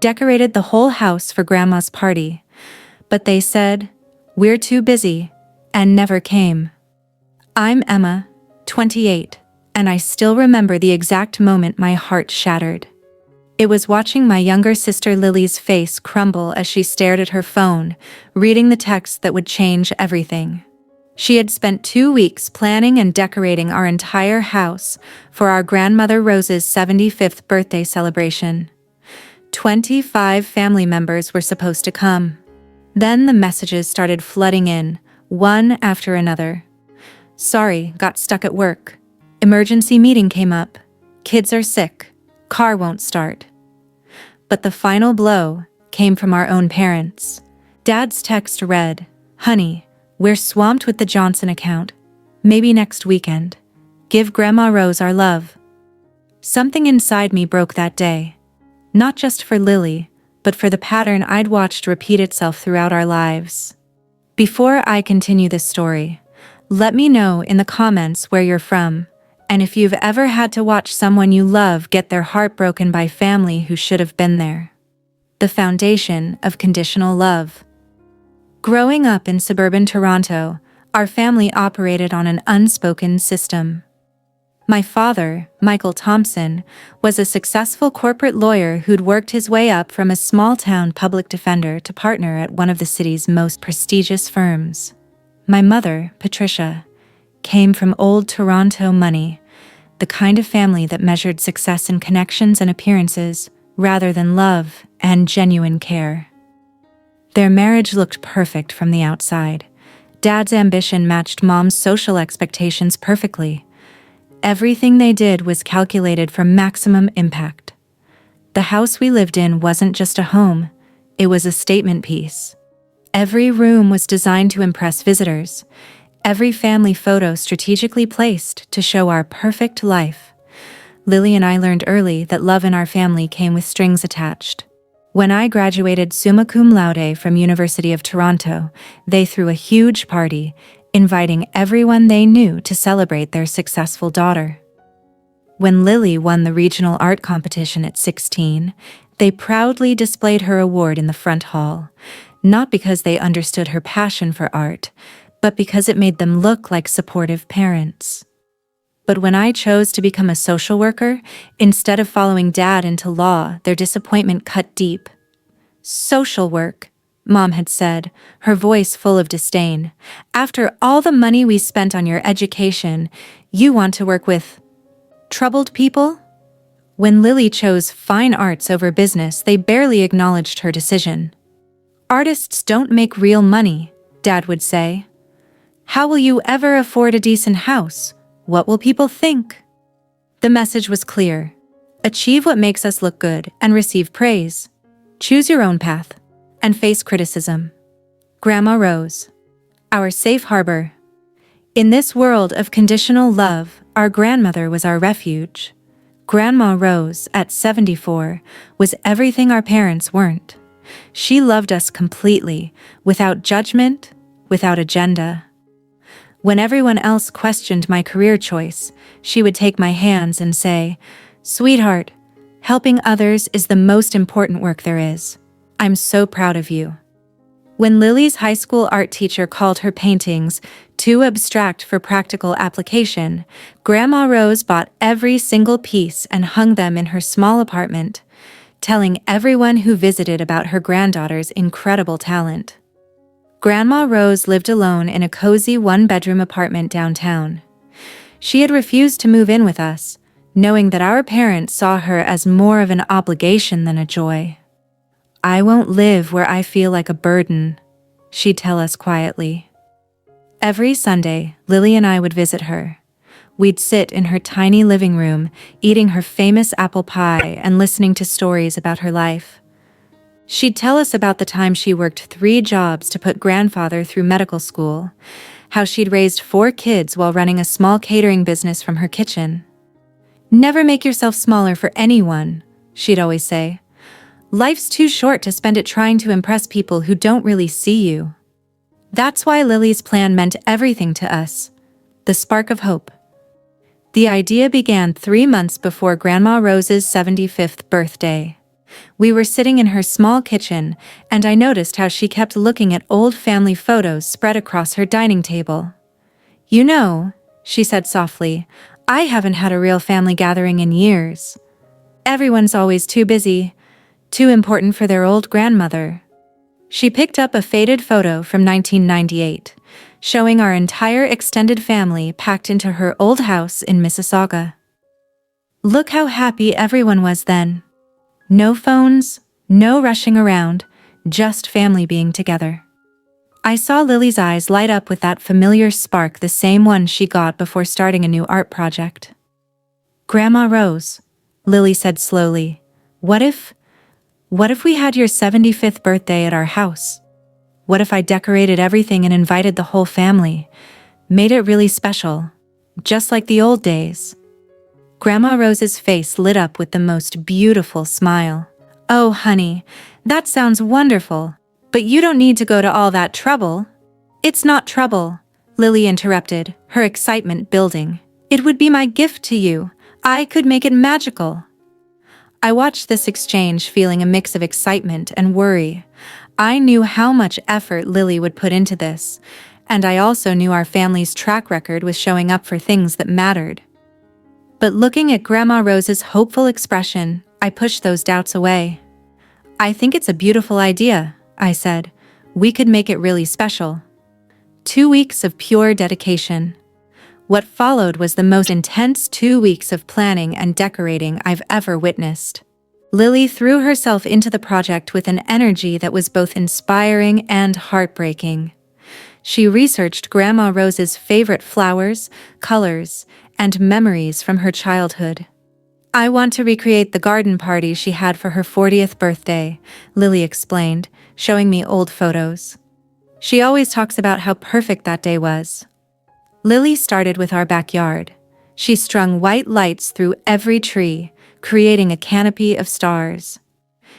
decorated the whole house for Grandma's party, but they said, "We're too busy," and never came. I'm Emma, 28, and I still remember the exact moment my heart shattered. It was watching my younger sister Lily's face crumble as she stared at her phone, reading the text that would change everything. She had spent 2 weeks planning and decorating our entire house for our grandmother Rose's 75th birthday celebration. 25 family members were supposed to come. Then the messages started flooding in, one after another. "Sorry, got stuck at work. Emergency meeting came up. Kids are sick. Car won't start." But the final blow came from our own parents. Dad's text read, "Honey, we're swamped with the Johnson account. Maybe next weekend. Give Grandma Rose our love." Something inside me broke that day. Not just for Lily, but for the pattern I'd watched repeat itself throughout our lives. Before I continue this story, let me know in the comments where you're from, and if you've ever had to watch someone you love get their heart broken by family who should have been there. The foundation of conditional love. Growing up in suburban Toronto, our family operated on an unspoken system. My father, Michael Thompson, was a successful corporate lawyer who'd worked his way up from a small-town public defender to partner at one of the city's most prestigious firms. My mother, Patricia, came from old Toronto money, the kind of family that measured success in connections and appearances rather than love and genuine care. Their marriage looked perfect from the outside. Dad's ambition matched Mom's social expectations perfectly. Everything they did was calculated for maximum impact. The house we lived in wasn't just a home, it was a statement piece. Every room was designed to impress visitors, every family photo strategically placed to show our perfect life. Lily and I learned early that love in our family came with strings attached. When I graduated summa cum laude from University of Toronto, they threw a huge party, inviting everyone they knew to celebrate their successful daughter. When Lily won the regional art competition at 16, they proudly displayed her award in the front hall, not because they understood her passion for art, but because it made them look like supportive parents. But when I chose to become a social worker, instead of following Dad into law, their disappointment cut deep. "Social work," Mom had said, her voice full of disdain. "After all the money we spent on your education, you want to work with troubled people?" When Lily chose fine arts over business, they barely acknowledged her decision. "Artists don't make real money," Dad would say. "How will you ever afford a decent house? What will people think?" The message was clear. Achieve what makes us look good and receive praise. Choose your own path and face criticism. Grandma Rose, our safe harbor. In this world of conditional love, our grandmother was our refuge. Grandma Rose, at 74, was everything our parents weren't. She loved us completely, without judgment, without agenda. When everyone else questioned my career choice, she would take my hands and say, "Sweetheart, helping others is the most important work there is. I'm so proud of you." When Lily's high school art teacher called her paintings too abstract for practical application, Grandma Rose bought every single piece and hung them in her small apartment, telling everyone who visited about her granddaughter's incredible talent. Grandma Rose lived alone in a cozy one-bedroom apartment downtown. She had refused to move in with us, knowing that our parents saw her as more of an obligation than a joy. "I won't live where I feel like a burden," she'd tell us quietly. Every Sunday, Lily and I would visit her. We'd sit in her tiny living room, eating her famous apple pie and listening to stories about her life. She'd tell us about the time she worked 3 jobs to put grandfather through medical school, how she'd raised 4 kids while running a small catering business from her kitchen. "Never make yourself smaller for anyone," she'd always say. "Life's too short to spend it trying to impress people who don't really see you." That's why Lily's plan meant everything to us. The spark of hope. The idea began 3 months before Grandma Rose's 75th birthday. We were sitting in her small kitchen, and I noticed how she kept looking at old family photos spread across her dining table. "You know," she said softly, "I haven't had a real family gathering in years. Everyone's always too busy, too important for their old grandmother." She picked up a faded photo from 1998, showing our entire extended family packed into her old house in Mississauga. "Look how happy everyone was then. No phones, no rushing around, just family being together." I saw Lily's eyes light up with that familiar spark, the same one she got before starting a new art project. "Grandma Rose," Lily said slowly, What if we had your 75th birthday at our house? What if I decorated everything and invited the whole family, made it really special, just like the old days?" Grandma Rose's face lit up with the most beautiful smile. "Oh, honey, that sounds wonderful, but you don't need to go to all that trouble." "It's not trouble," Lily interrupted, her excitement building. "It would be my gift to you. I could make it magical." I watched this exchange feeling a mix of excitement and worry. I knew how much effort Lily would put into this, and I also knew our family's track record with showing up for things that mattered. But looking at Grandma Rose's hopeful expression, I pushed those doubts away. "I think it's a beautiful idea," I said. "We could make it really special." 2 weeks of pure dedication. What followed was the most intense 2 weeks of planning and decorating I've ever witnessed. Lily threw herself into the project with an energy that was both inspiring and heartbreaking. She researched Grandma Rose's favorite flowers, colors, and memories from her childhood. "I want to recreate the garden party she had for her 40th birthday," Lily explained, showing me old photos. "She always talks about how perfect that day was." Lily started with our backyard. She strung white lights through every tree, creating a canopy of stars.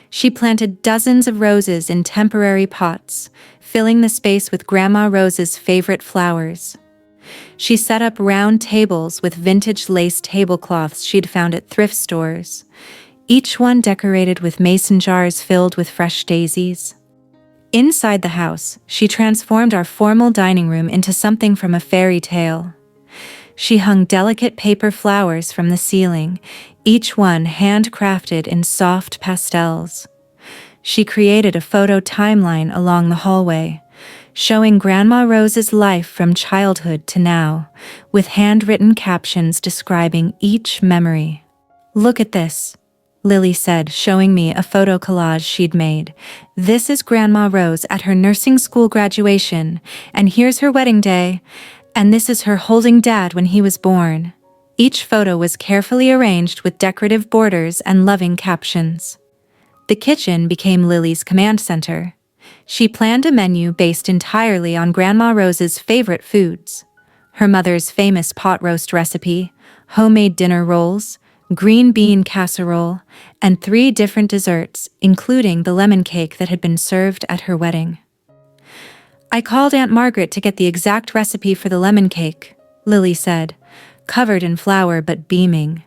She planted dozens of roses in temporary pots, filling the space with Grandma Rose's favorite flowers. She set up round tables with vintage lace tablecloths she'd found at thrift stores, each one decorated with mason jars filled with fresh daisies. Inside the house, she transformed our formal dining room into something from a fairy tale. She hung delicate paper flowers from the ceiling, each one handcrafted in soft pastels. She created a photo timeline along the hallway, showing Grandma Rose's life from childhood to now, with handwritten captions describing each memory. "Look at this," Lily said, showing me a photo collage she'd made. "This is Grandma Rose at her nursing school graduation, and here's her wedding day, and this is her holding Dad when he was born." Each photo was carefully arranged with decorative borders and loving captions. The kitchen became Lily's command center. She planned a menu based entirely on Grandma Rose's favorite foods: her mother's famous pot roast recipe, homemade dinner rolls, green bean casserole, and 3 different desserts, including the lemon cake that had been served at her wedding. "I called Aunt Margaret to get the exact recipe for the lemon cake," Lily said, covered in flour but beaming.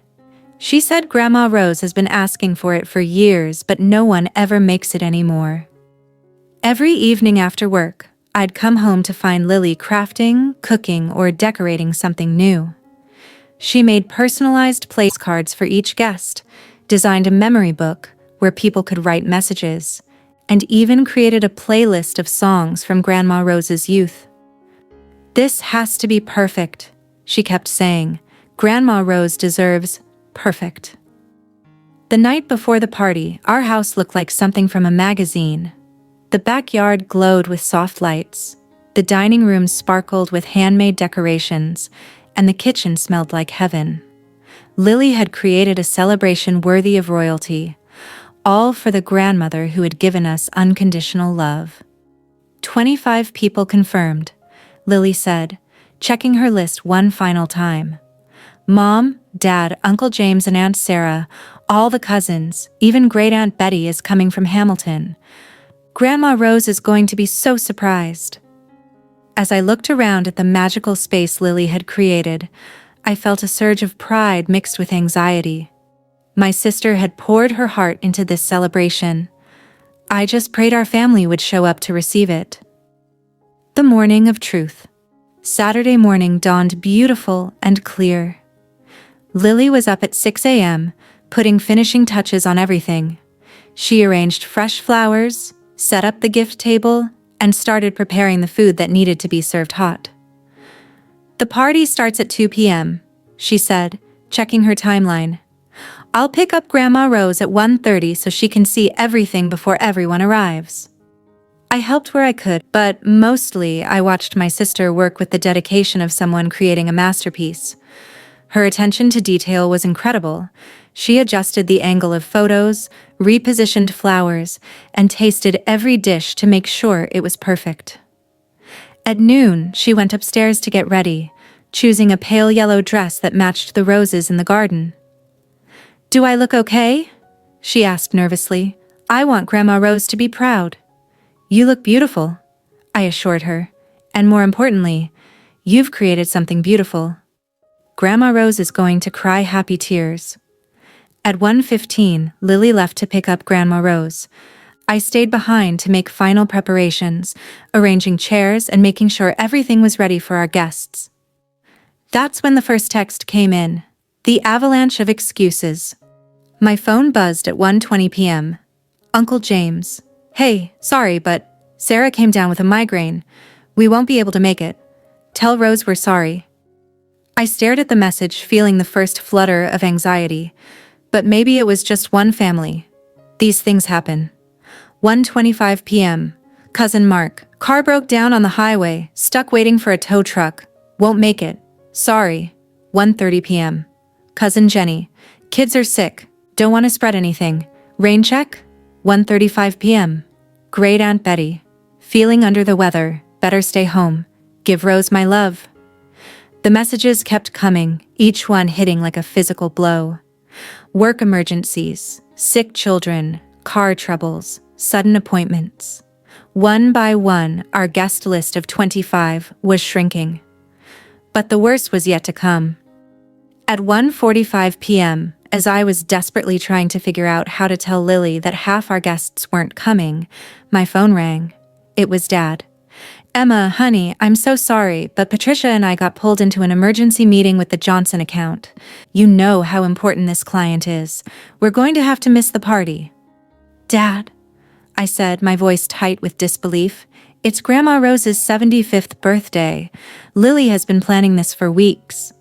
"She said Grandma Rose has been asking for it for years, but no one ever makes it anymore." Every evening after work, I'd come home to find Lily crafting, cooking, or decorating something new. She made personalized place cards for each guest, designed a memory book where people could write messages, and even created a playlist of songs from Grandma Rose's youth. "This has to be perfect," she kept saying. "Grandma Rose deserves perfect." The night before the party, our house looked like something from a magazine. The backyard glowed with soft lights, the dining room sparkled with handmade decorations, and the kitchen smelled like heaven. Lily had created a celebration worthy of royalty, all for the grandmother who had given us unconditional love. 25 people confirmed, Lily said, checking her list one final time. Mom, Dad, Uncle James, and Aunt Sarah, all the cousins, even Great-Aunt Betty is coming from Hamilton. Grandma Rose is going to be so surprised. As I looked around at the magical space Lily had created, I felt a surge of pride mixed with anxiety. My sister had poured her heart into this celebration. I just prayed our family would show up to receive it. The morning of truth. Saturday morning dawned beautiful and clear. Lily was up at 6 a.m., putting finishing touches on everything. She arranged fresh flowers, set up the gift table, and started preparing the food that needed to be served hot. "The party starts at 2 p.m., she said, checking her timeline. "I'll pick up Grandma Rose at 1:30 so she can see everything before everyone arrives." I helped where I could, but mostly I watched my sister work with the dedication of someone creating a masterpiece. Her attention to detail was incredible. She adjusted the angle of photos, repositioned flowers, and tasted every dish to make sure it was perfect. At noon, she went upstairs to get ready, choosing a pale yellow dress that matched the roses in the garden. "Do I look okay?" she asked nervously. "I want Grandma Rose to be proud." "You look beautiful," I assured her. "And more importantly, you've created something beautiful." Grandma Rose is going to cry happy tears. At 1:15, Lily left to pick up Grandma Rose. I stayed behind to make final preparations, arranging chairs and making sure everything was ready for our guests. That's when the first text came in, the avalanche of excuses. My phone buzzed at 1:20 p.m. "Uncle James. Hey, sorry, but Sarah came down with a migraine. We won't be able to make it. Tell Rose we're sorry." I stared at the message, feeling the first flutter of anxiety. But maybe it was just one family. These things happen. 1:25 p.m. Cousin Mark. "Car broke down on the highway, stuck waiting for a tow truck. Won't make it. Sorry." 1:30 p.m. Cousin Jenny. "Kids are sick. Don't want to spread anything. Rain check?" 1:35 p.m. Great Aunt Betty. "Feeling under the weather. Better stay home. Give Rose my love." The messages kept coming, each one hitting like a physical blow. Work emergencies, sick children, car troubles, sudden appointments. One by one, our guest list of 25 was shrinking. But the worst was yet to come. At 1:45 p.m., as I was desperately trying to figure out how to tell Lily that half our guests weren't coming, my phone rang. It was Dad. "Emma, honey, I'm so sorry, but Patricia and I got pulled into an emergency meeting with the Johnson account. You know how important this client is. We're going to have to miss the party." "Dad," I said, my voice tight with disbelief, "it's Grandma Rose's 75th birthday. Lily has been planning this for weeks."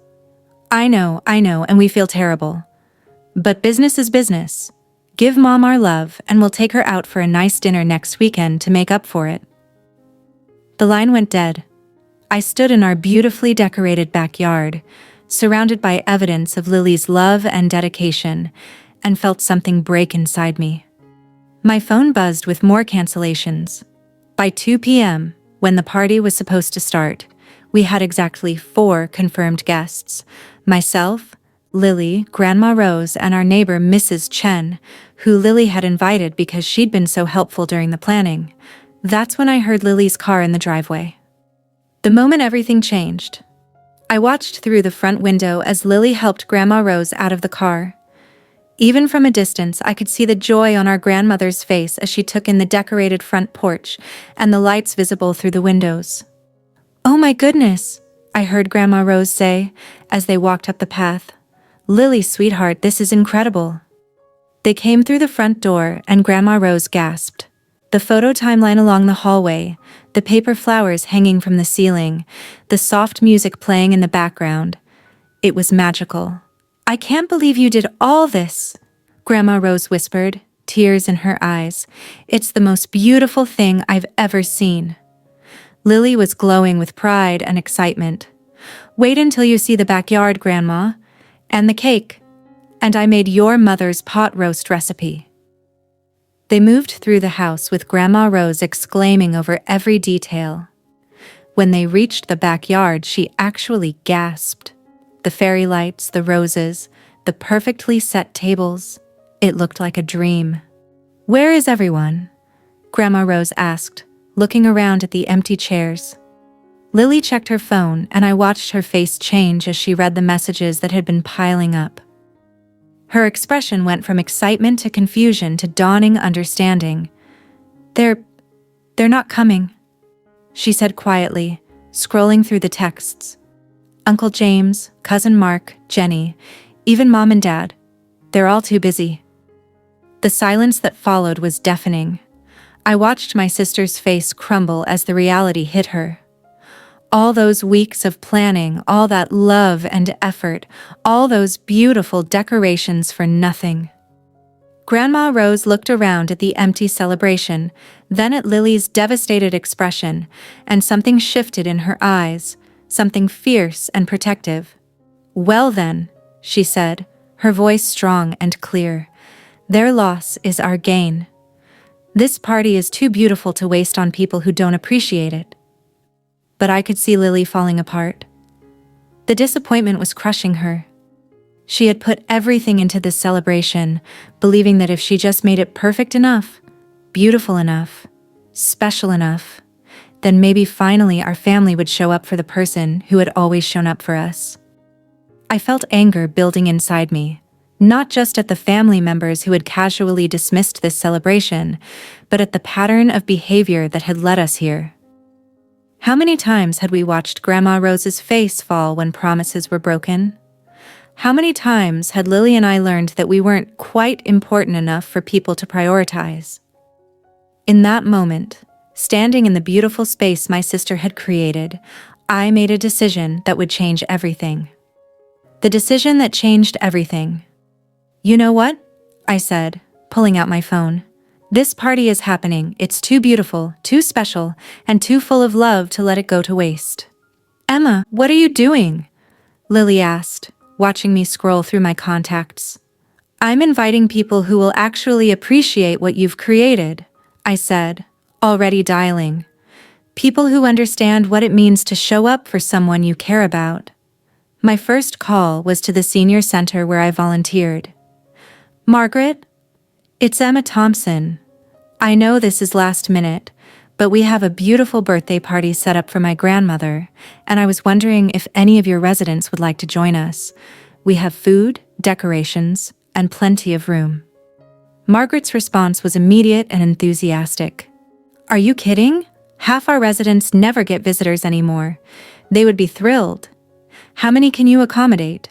I know, and we feel terrible. But business is business. Give Mom our love, and we'll take her out for a nice dinner next weekend to make up for it." The line went dead. I stood in our beautifully decorated backyard, surrounded by evidence of Lily's love and dedication, and felt something break inside me. My phone buzzed with more cancellations. By 2 p.m., when the party was supposed to start, we had exactly 4 confirmed guests: myself, Lily, Grandma Rose, and our neighbor Mrs. Chen, who Lily had invited because she'd been so helpful during the planning. That's when I heard Lily's car in the driveway. The moment everything changed. I watched through the front window as Lily helped Grandma Rose out of the car. Even from a distance, I could see the joy on our grandmother's face as she took in the decorated front porch and the lights visible through the windows. "Oh my goodness," I heard Grandma Rose say as they walked up the path. "Lily, sweetheart, this is incredible." They came through the front door and Grandma Rose gasped. The photo timeline along the hallway, the paper flowers hanging from the ceiling, the soft music playing in the background. It was magical. "I can't believe you did all this," Grandma Rose whispered, tears in her eyes. "It's the most beautiful thing I've ever seen." Lily was glowing with pride and excitement. "Wait until you see the backyard, Grandma. And the cake. And I made your mother's pot roast recipe." They moved through the house with Grandma Rose exclaiming over every detail. When they reached the backyard, she actually gasped. The fairy lights, the roses, the perfectly set tables. It looked like a dream. "Where is everyone?" Grandma Rose asked, looking around at the empty chairs. Lily checked her phone, and I watched her face change as she read the messages that had been piling up. Her expression went from excitement to confusion to dawning understanding. They're not coming," she said quietly, scrolling through the texts. "Uncle James, Cousin Mark, Jenny, even Mom and Dad, they're all too busy." The silence that followed was deafening. I watched my sister's face crumble as the reality hit her. All those weeks of planning, all that love and effort, all those beautiful decorations for nothing. Grandma Rose looked around at the empty celebration, then at Lily's devastated expression, and something shifted in her eyes, something fierce and protective. "Well then," she said, her voice strong and clear, "their loss is our gain. This party is too beautiful to waste on people who don't appreciate it." But I could see Lily falling apart. The disappointment was crushing her. She had put everything into this celebration, believing that if she just made it perfect enough, beautiful enough, special enough, then maybe finally our family would show up for the person who had always shown up for us. I felt anger building inside me, not just at the family members who had casually dismissed this celebration, but at the pattern of behavior that had led us here. How many times had we watched Grandma Rose's face fall when promises were broken? How many times had Lily and I learned that we weren't quite important enough for people to prioritize? In that moment, standing in the beautiful space my sister had created, I made a decision that would change everything. The decision that changed everything. "You know what?" I said, pulling out my phone. "This party is happening. It's too beautiful, too special, and too full of love to let it go to waste." "Emma, what are you doing?" Lily asked, watching me scroll through my contacts. "I'm inviting people who will actually appreciate what you've created," I said, already dialing. "People who understand what it means to show up for someone you care about." My first call was to the senior center where I volunteered. "Margaret? It's Emma Thompson. I know this is last minute, but we have a beautiful birthday party set up for my grandmother, and I was wondering if any of your residents would like to join us. We have food, decorations, and plenty of room." Margaret's response was immediate and enthusiastic. "Are you kidding? Half our residents never get visitors anymore. They would be thrilled. How many can you accommodate?"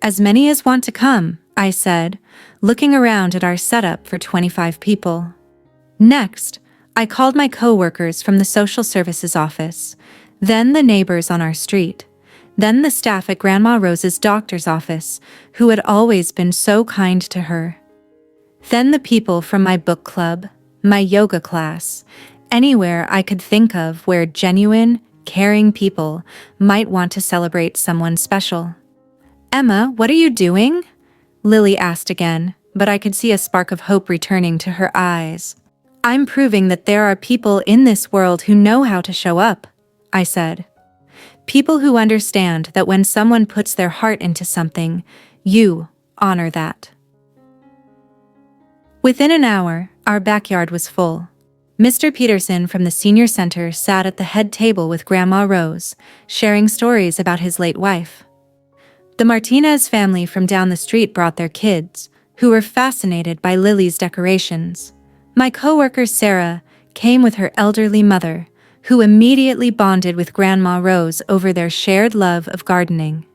"As many as want to come," I said, looking around at our setup for 25 people. Next, I called my co-workers from the social services office, then the neighbors on our street, then the staff at Grandma Rose's doctor's office, who had always been so kind to her. Then the people from my book club, my yoga class, anywhere I could think of where genuine, caring people might want to celebrate someone special. "Emma, what are you doing?" Lily asked again, but I could see a spark of hope returning to her eyes. "I'm proving that there are people in this world who know how to show up," I said. "People who understand that when someone puts their heart into something, you honor that." Within an hour, our backyard was full. Mr. Peterson from the senior center sat at the head table with Grandma Rose, sharing stories about his late wife. The Martinez family from down the street brought their kids, who were fascinated by Lily's decorations. My coworker Sarah came with her elderly mother, who immediately bonded with Grandma Rose over their shared love of gardening.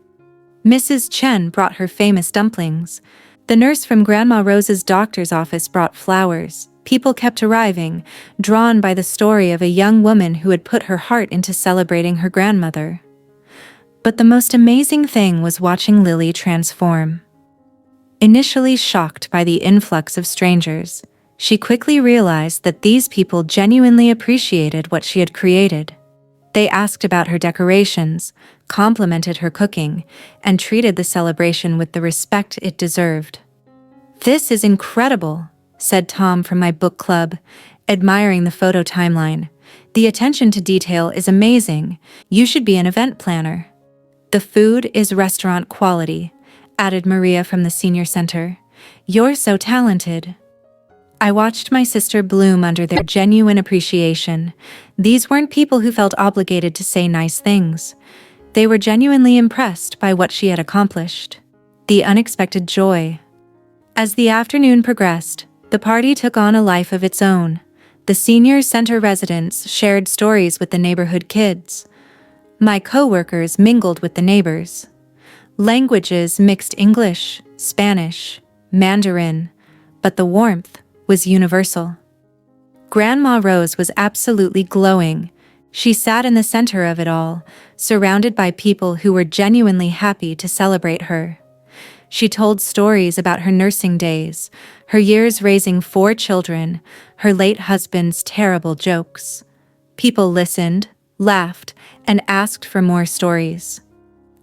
Mrs. Chen brought her famous dumplings. The nurse from Grandma Rose's doctor's office brought flowers. People kept arriving, drawn by the story of a young woman who had put her heart into celebrating her grandmother. But the most amazing thing was watching Lily transform. Initially shocked by the influx of strangers, she quickly realized that these people genuinely appreciated what she had created. They asked about her decorations, complimented her cooking, and treated the celebration with the respect it deserved. "This is incredible," said Tom from my book club, admiring the photo timeline. "The attention to detail is amazing. You should be an event planner." "The food is restaurant quality," added Maria from the senior center. "You're so talented." I watched my sister bloom under their genuine appreciation. These weren't people who felt obligated to say nice things. They were genuinely impressed by what she had accomplished. The unexpected joy. As the afternoon progressed, the party took on a life of its own. The senior center residents shared stories with the neighborhood kids. My co-workers mingled with the neighbors. Languages mixed English, Spanish, Mandarin, but the warmth was universal. Grandma Rose was absolutely glowing. She sat in the center of it all, surrounded by people who were genuinely happy to celebrate her. She told stories about her nursing days, her years raising 4 children, her late husband's terrible jokes. People listened, laughed, and asked for more stories.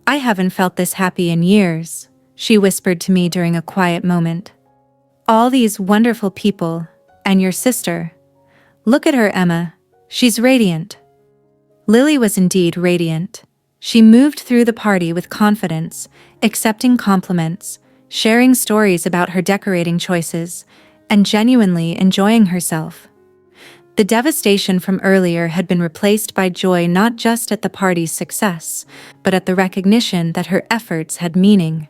"I haven't felt this happy in years," she whispered to me during a quiet moment. "All these wonderful people, and your sister. Look at her, Emma. She's radiant." Lily was indeed radiant. She moved through the party with confidence, accepting compliments, sharing stories about her decorating choices, and genuinely enjoying herself. The devastation from earlier had been replaced by joy not just at the party's success, but at the recognition that her efforts had meaning.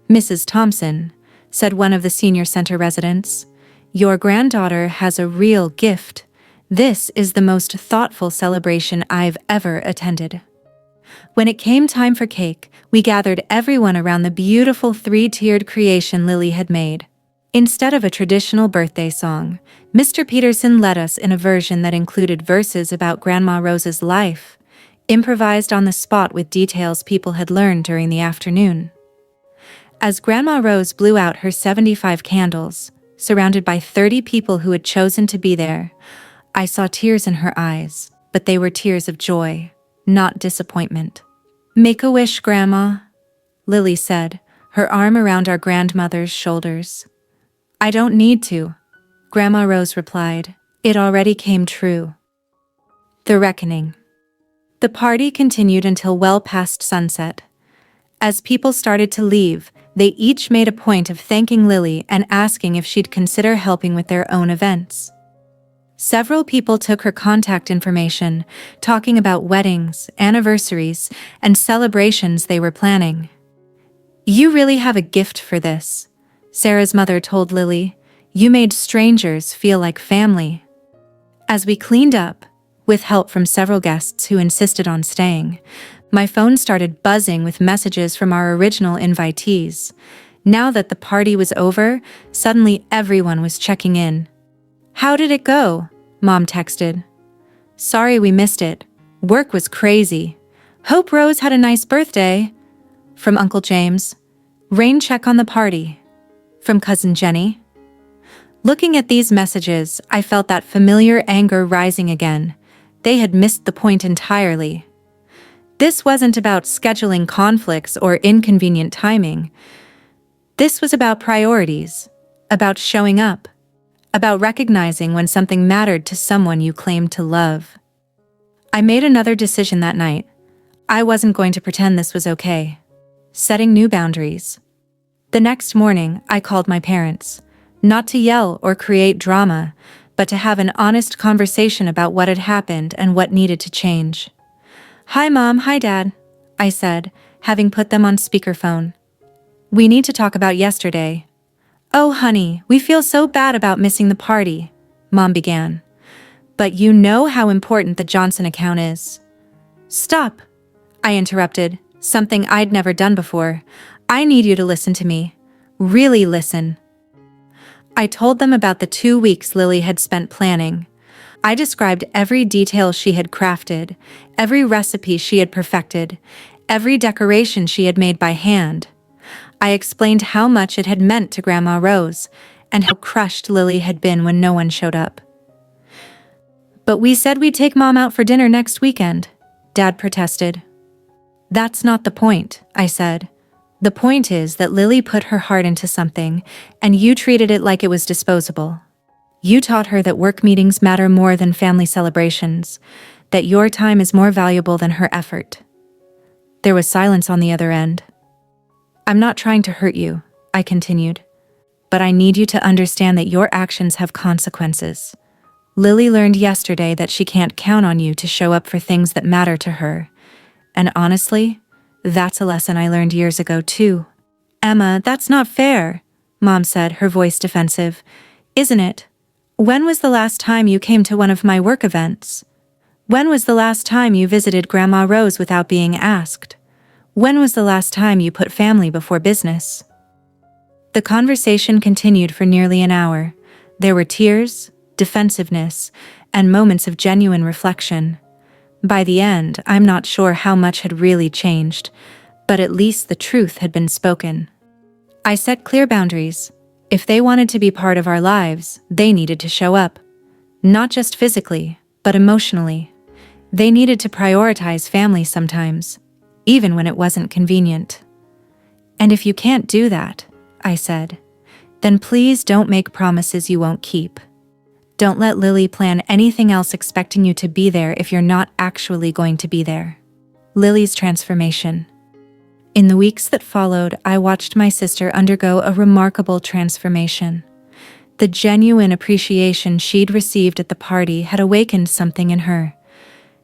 "Mrs. Thompson," said one of the senior center residents, "your granddaughter has a real gift. This is the most thoughtful celebration I've ever attended." When it came time for cake, we gathered everyone around the beautiful 3-tiered creation Lily had made. Instead of a traditional birthday song, Mr. Peterson led us in a version that included verses about Grandma Rose's life, improvised on the spot with details people had learned during the afternoon. As Grandma Rose blew out her 75 candles, surrounded by 30 people who had chosen to be there, I saw tears in her eyes, but they were tears of joy, not disappointment. "Make a wish, Grandma," Lily said, her arm around our grandmother's shoulders. "I don't need to," Grandma Rose replied. "It already came true." The reckoning. The party continued until well past sunset. As people started to leave, they each made a point of thanking Lily and asking if she'd consider helping with their own events. Several people took her contact information, talking about weddings, anniversaries, and celebrations they were planning. "You really have a gift for this," Sarah's mother told Lily. "You made strangers feel like family." As we cleaned up, with help from several guests who insisted on staying, my phone started buzzing with messages from our original invitees. Now that the party was over, suddenly everyone was checking in. "How did it go?" Mom texted. "Sorry we missed it. Work was crazy. Hope Rose had a nice birthday." From Uncle James. "Rain check on the party." From Cousin Jenny. Looking at these messages, I felt that familiar anger rising again. They had missed the point entirely. This wasn't about scheduling conflicts or inconvenient timing. This was about priorities, about showing up, about recognizing when something mattered to someone you claimed to love. I made another decision that night. I wasn't going to pretend this was okay. Setting new boundaries. The next morning, I called my parents, not to yell or create drama, but to have an honest conversation about what had happened and what needed to change. "Hi Mom, hi Dad," I said, having put them on speakerphone. "We need to talk about yesterday." "Oh honey, we feel so bad about missing the party," Mom began. "But you know how important the Johnson account is." "Stop," I interrupted, something I'd never done before. "I need you to listen to me. Really listen." I told them about the 2 weeks Lily had spent planning. I described every detail she had crafted, every recipe she had perfected, every decoration she had made by hand. I explained how much it had meant to Grandma Rose, and how crushed Lily had been when no one showed up. "But we said we'd take Mom out for dinner next weekend," Dad protested. "That's not the point," I said. "The point is that Lily put her heart into something, and you treated it like it was disposable. You taught her that work meetings matter more than family celebrations, that your time is more valuable than her effort." There was silence on the other end. "I'm not trying to hurt you," I continued, "but I need you to understand that your actions have consequences. Lily learned yesterday that she can't count on you to show up for things that matter to her. And honestly, that's a lesson I learned years ago too." "Emma, that's not fair," Mom said, her voice defensive. "Isn't it? When was the last time you came to one of my work events? When was the last time you visited Grandma Rose without being asked? When was the last time you put family before business?" The conversation continued for nearly an hour. There were tears, defensiveness, and moments of genuine reflection. By the end, I'm not sure how much had really changed, but at least the truth had been spoken. I set clear boundaries. If they wanted to be part of our lives, they needed to show up. Not just physically, but emotionally. They needed to prioritize family sometimes, even when it wasn't convenient. "And if you can't do that," I said, "then please don't make promises you won't keep. Don't let Lily plan anything else expecting you to be there if you're not actually going to be there." Lily's transformation. In the weeks that followed, I watched my sister undergo a remarkable transformation. The genuine appreciation she'd received at the party had awakened something in her.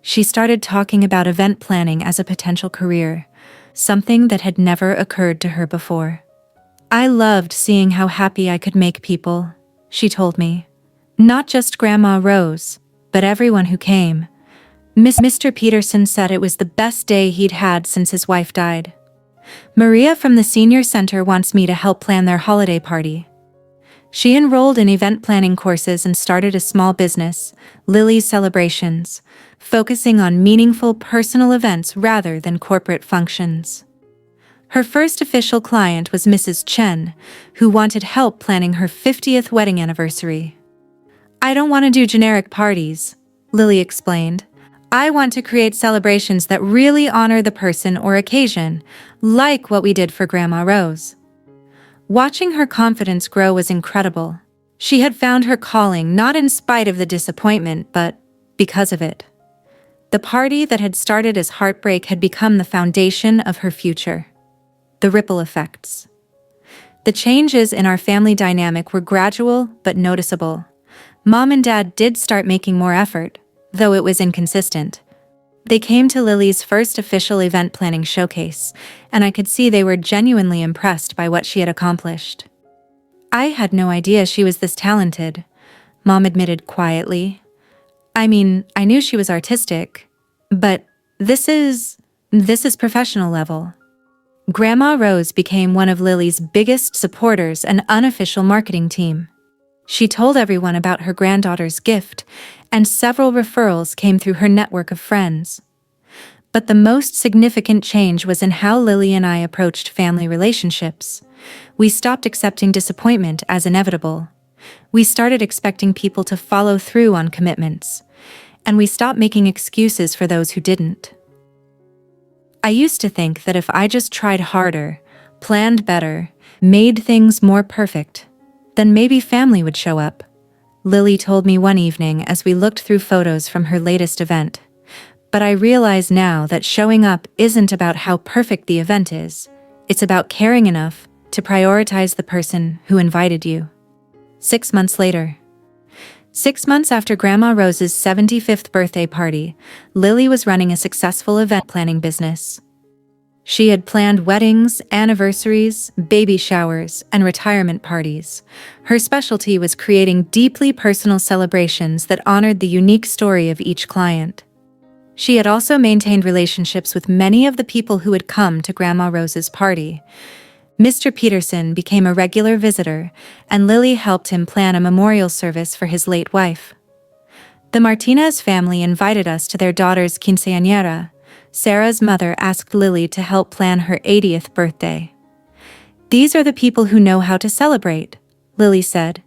She started talking about event planning as a potential career, something that had never occurred to her before. "I loved seeing how happy I could make people," she told me. "Not just Grandma Rose, but everyone who came. Mr. Peterson said it was the best day he'd had since his wife died. Maria from the senior center wants me to help plan their holiday party." She enrolled in event planning courses and started a small business, Lily's Celebrations, focusing on meaningful personal events rather than corporate functions. Her first official client was Mrs. Chen, who wanted help planning her 50th wedding anniversary. "I don't want to do generic parties," Lily explained. "I want to create celebrations that really honor the person or occasion, like what we did for Grandma Rose." Watching her confidence grow was incredible. She had found her calling not in spite of the disappointment, but because of it. The party that had started as heartbreak had become the foundation of her future. The ripple effects. The changes in our family dynamic were gradual but noticeable. Mom and Dad did start making more effort, though it was inconsistent. They came to Lily's first official event planning showcase, and I could see they were genuinely impressed by what she had accomplished. "I had no idea she was this talented," Mom admitted quietly. "I mean, I knew she was artistic, but this is professional level." Grandma Rose became one of Lily's biggest supporters and unofficial marketing team. She told everyone about her granddaughter's gift, and several referrals came through her network of friends. But the most significant change was in how Lily and I approached family relationships. We stopped accepting disappointment as inevitable. We started expecting people to follow through on commitments, and we stopped making excuses for those who didn't. I used to think that if I just tried harder, planned better, made things more perfect, then maybe family would show up, Lily told me one evening as we looked through photos from her latest event. But I realize now that showing up isn't about how perfect the event is. It's about caring enough to prioritize the person who invited you. 6 months later. 6 months after Grandma Rose's 75th birthday party, Lily was running a successful event planning business. She had planned weddings, anniversaries, baby showers, and retirement parties. Her specialty was creating deeply personal celebrations that honored the unique story of each client. She had also maintained relationships with many of the people who had come to Grandma Rose's party. Mr. Peterson became a regular visitor, and Lily helped him plan a memorial service for his late wife. The Martinez family invited us to their daughter's quinceañera. Sarah's mother asked Lily to help plan her 80th birthday. "These are the people who know how to celebrate," Lily said.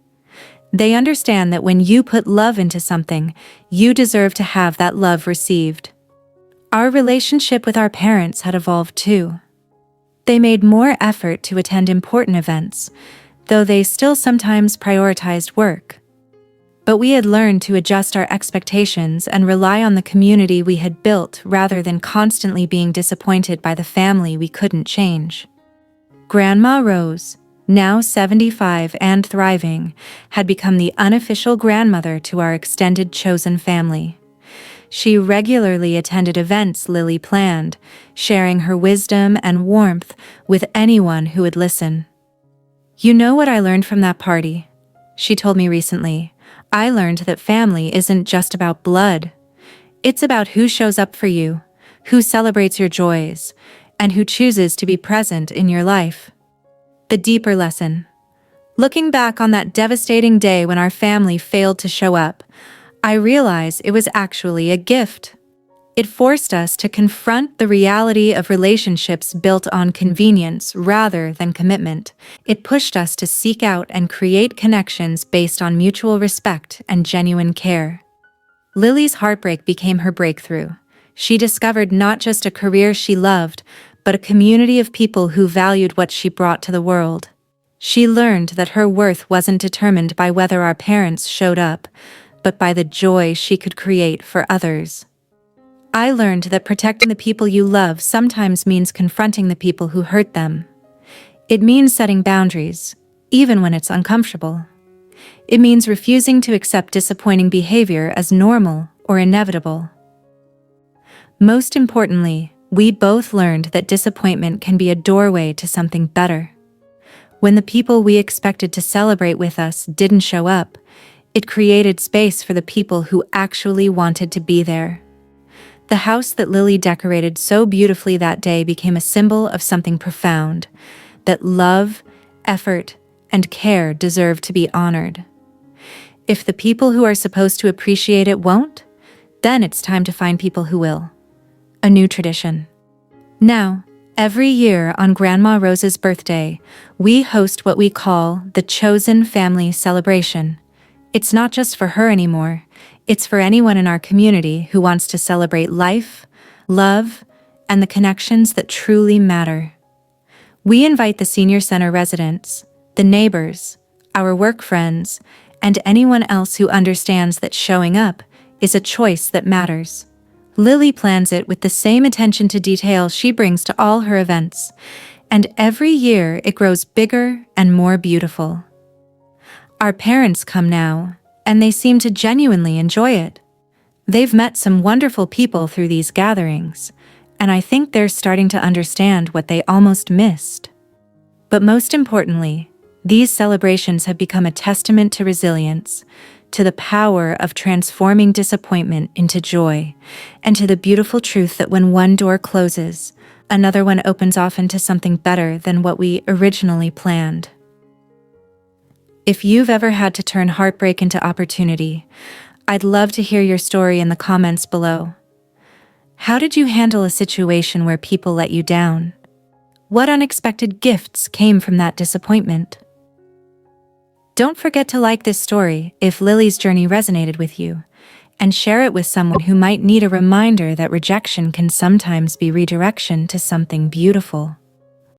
"They understand that when you put love into something, you deserve to have that love received." Our relationship with our parents had evolved too. They made more effort to attend important events, though they still sometimes prioritized work. But we had learned to adjust our expectations and rely on the community we had built rather than constantly being disappointed by the family we couldn't change. Grandma Rose, now 75 and thriving, had become the unofficial grandmother to our extended chosen family. She regularly attended events Lily planned, sharing her wisdom and warmth with anyone who would listen. You know what I learned from that party? She told me recently. I learned that family isn't just about blood. It's about who shows up for you, who celebrates your joys, and who chooses to be present in your life. The deeper lesson. Looking back on that devastating day when our family failed to show up, I realized it was actually a gift. It forced us to confront the reality of relationships built on convenience rather than commitment. It pushed us to seek out and create connections based on mutual respect and genuine care. Lily's heartbreak became her breakthrough. She discovered not just a career she loved, but a community of people who valued what she brought to the world. She learned that her worth wasn't determined by whether our parents showed up, but by the joy she could create for others. I learned that protecting the people you love sometimes means confronting the people who hurt them. It means setting boundaries, even when it's uncomfortable. It means refusing to accept disappointing behavior as normal or inevitable. Most importantly, we both learned that disappointment can be a doorway to something better. When the people we expected to celebrate with us didn't show up, it created space for the people who actually wanted to be there. The house that Lily decorated so beautifully that day became a symbol of something profound, that love, effort, and care deserve to be honored. If the people who are supposed to appreciate it won't, then it's time to find people who will. A new tradition. Now, every year on Grandma Rose's birthday, we host what we call the Chosen Family Celebration. It's not just for her anymore. It's for anyone in our community who wants to celebrate life, love, and the connections that truly matter. We invite the senior center residents, the neighbors, our work friends, and anyone else who understands that showing up is a choice that matters. Lily plans it with the same attention to detail she brings to all her events, and every year it grows bigger and more beautiful. Our parents come now, and they seem to genuinely enjoy it. They've met some wonderful people through these gatherings, and I think they're starting to understand what they almost missed. But most importantly, these celebrations have become a testament to resilience, to the power of transforming disappointment into joy, and to the beautiful truth that when one door closes, another one opens off into something better than what we originally planned. If you've ever had to turn heartbreak into opportunity, I'd love to hear your story in the comments below. How did you handle a situation where people let you down? What unexpected gifts came from that disappointment? Don't forget to like this story if Lily's journey resonated with you, and share it with someone who might need a reminder that rejection can sometimes be redirection to something beautiful.